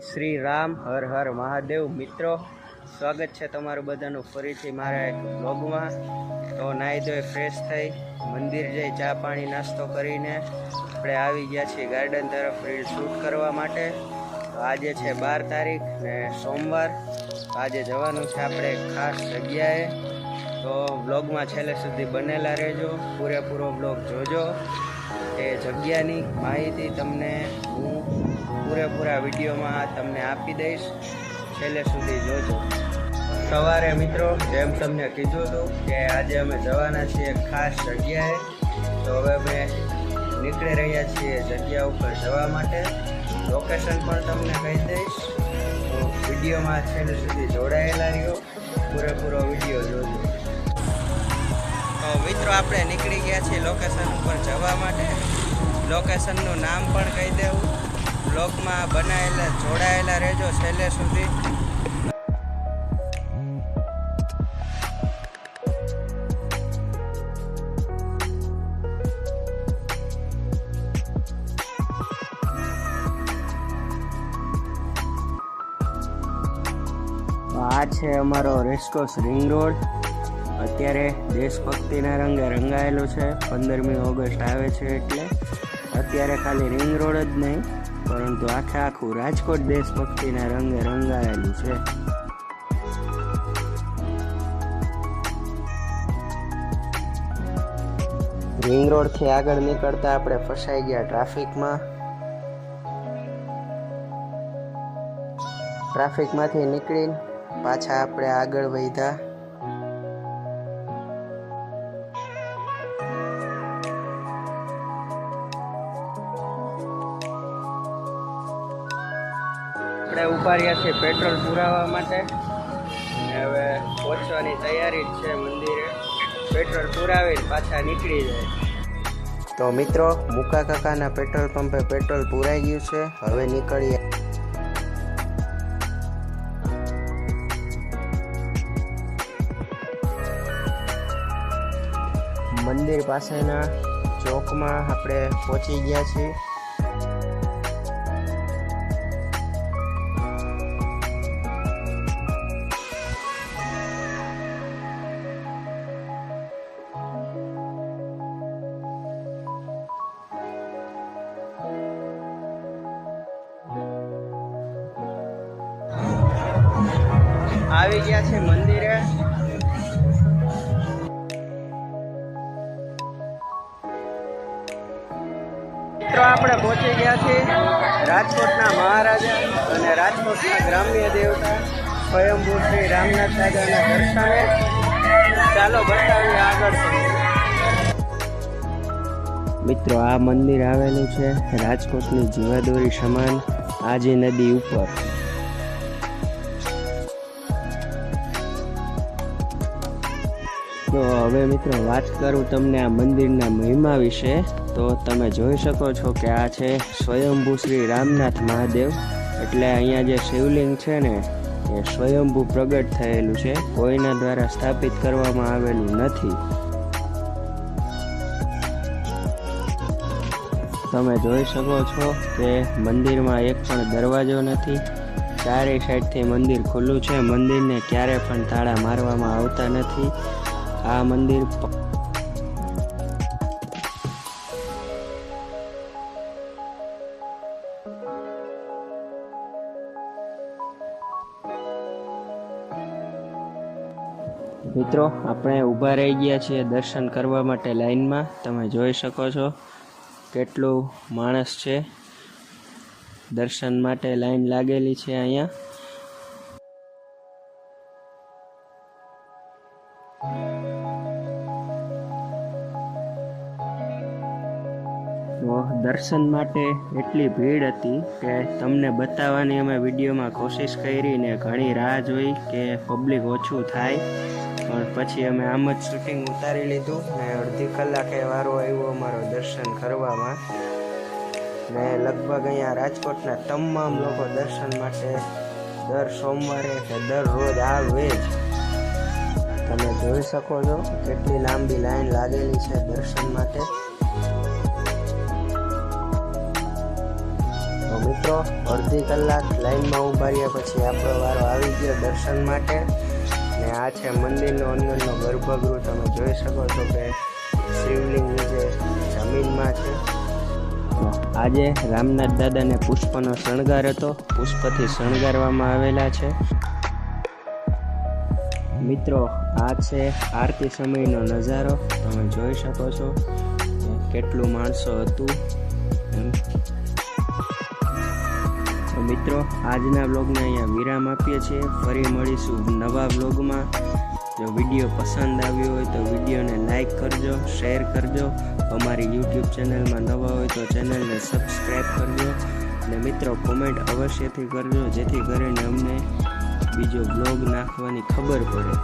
શ્રી રામ, હર હર મહાદેવ. મિત્રો, સ્વાગત છે તમારું બધાનું ફરીથી મારા એક બ્લોગમાં. તો નાહી ધોઈ ફ્રેશ થઈ મંદિર જઈ ચા પાણી નાસ્તો કરીને આપણે આવી ગયા છીએ ગાર્ડન તરફ રીલ શૂટ કરવા માટે. તો આજે છે 12 તારીખ ને સોમવાર. આજે જવાનું છે આપણે ખાસ જગ્યાએ. તો બ્લોગમાં છેલ્લે સુધી બનેલા રહેજો, પૂરેપૂરો બ્લોગ જોજો. એ જગ્યાની માહિતી તમને હું પૂરેપૂરા વિડીયોમાં તમને આપી દઈશ, છેલ્લે સુધી જોજો. સવારે મિત્રો જેમ તમને કીધું હતું કે આજે અમે જવાના છીએ ખાસ જગ્યાએ. તો હવે અમે નીકળી રહ્યા છીએ જગ્યા ઉપર જવા માટે. લોકેશન પણ તમને કહી દઈશ, તો વિડીયોમાં છેલ્લે સુધી જોડાયેલા રહ્યો, પૂરેપૂરો વિડીયો જોજો. તો મિત્રો આપણે નીકળી ગયા છીએ લોકેશન ઉપર જવા માટે. લોકેશનનું નામ પણ કહી દેવું. બ્લોગમાં જોડાયેલા રહેજો છેલ્લે સુધી. આ છે અમારો રેસકોર્સ રિંગ રોડ. અત્યારે દેશભક્તિના રંગે રંગાયેલો છે. 15મી ઓગસ્ટ આવે છે એટલે અત્યારે ખાલી રિંગ રોડ જ નહીં, પરંતુ આખું રાજકોટ દેશભક્તિના રંગે રંગાયેલું છે. રિંગ રોડથી આગળ નીકળતા આપણે ફસાઈ ગયા ટ્રાફિકમાં. ટ્રાફિકમાંથી નીકળીને પાછા આપણે આગળ વધ્યા. આપણે ઉભા રહ્યા છીએ પેટ્રોલ પુરાવવા માટે. હવે પહોંચવાની તૈયારી જ છે મંદિરે. પેટ્રોલ પુરાવીને પાછા નીકળી જાય. તો મિત્રો, મુકા કાકાના પેટ્રોલ પંપે પેટ્રોલ પુરાઈ ગયું છે. હવે નીકળીએ. મંદિર પાસેના ચોકમાં આપણે પહોંચી ગયા છીએ. આવી ગયા છે મંદિરે. મિત્રો, આપણે પહોંચી ગયા છીએ રાજકોટના મહારાજા અને રાજકોટના ગ્રામ્ય દેવતા સ્વયંભૂ શ્રી રામનાથ દાદાના દર્શને. ચાલો બતાવીએ આગળ. મિત્રો, આ મંદિર આવેલું છે રાજકોટની જીવાદોરી સમાન આજી નદી ઉપર. તો હવે મિત્રો વાત કરું તમને આ મંદિરના મહિમા વિશે. તો તમે જોઈ શકો છો કે આ છે સ્વયંભૂ શ્રી રામનાથ મહાદેવ. એટલે અહીંયા જે શિવલિંગ છે ને, એ સ્વયંભૂ પ્રગટ થયેલું છે, કોઈના દ્વારા સ્થાપિત કરવામાં આવેલું નથી. તમે જોઈ શકો છો કે મંદિરમાં એક પણ દરવાજો નથી. ચારેય સાઈડથી મંદિર ખુલ્લું છે. મંદિરને ક્યારે પણ તાળા મારવામાં આવતા નથી. આ મંદિર મિત્રો, આપણે ઊભા રહી ગયા છીએ દર્શન કરવા માટે લાઈનમાં. તમે જોઈ શકો છો કેટલું માણસ છે. દર્શન માટે લાઈન લાગેલી છે અહીંયા. તો દર્શન માટે એટલી ભીડ હતી કે તમને બતાવવાની અમે વિડીયોમાં કોશિશ કરી ને ઘણી રાહ જોઈ કે પબ્લિક ઓછું થાય, પણ પછી અમે આમ જ શૂટિંગ ઉતારી લીધું ને અડધી કલાકે વારો આવ્યો અમારો દર્શન કરવામાં. ને લગભગ અહીંયા રાજકોટના તમામ લોકો દર્શન માટે દર સોમવારે કે દરરોજ આવે જ. તમે જોઈ શકો છો કેટલી લાંબી લાઈન લાગેલી છે દર્શન માટે. મિત્રો અડધી કલાક લાઈનમાં ઊભા રહ્યા પછી આપણો વારો આવી ગયો દર્શન માટે. ને આ છે મંદિરનો અંદરનો ગર્ભગૃહ. તમે જોઈ શકો છો કે શિવલિંગ જે જમીનમાં છે. આજે રામનાથ દાદાને પુષ્પનો શણગાર હતો. પુષ્પથી શણગારવામાં આવેલા છે. મિત્રો આ છે આરતી સમયનો નજારો. તમે જોઈ શકો છો કેટલું માણસો હતું. તો મિત્રો આજના બ્લોગને અહીંયા વિરામ આપીએ છીએ. ફરી મળીશું નવા બ્લોગમાં. જો વિડીયો પસંદ આવ્યો હોય તો વિડીયોને લાઈક કરજો, શેર કરજો. અમારી યુટ્યુબ ચેનલમાં નવા હોય તો ચેનલને સબસ્ક્રાઈબ કરજો. અને મિત્રો કોમેન્ટ અવશ્યથી કરજો જેથી કરીને અમને બીજો બ્લોગ નાખવાની ખબર પડે.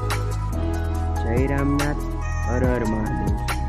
જય રામનાથ, હર હર મહાદેવ.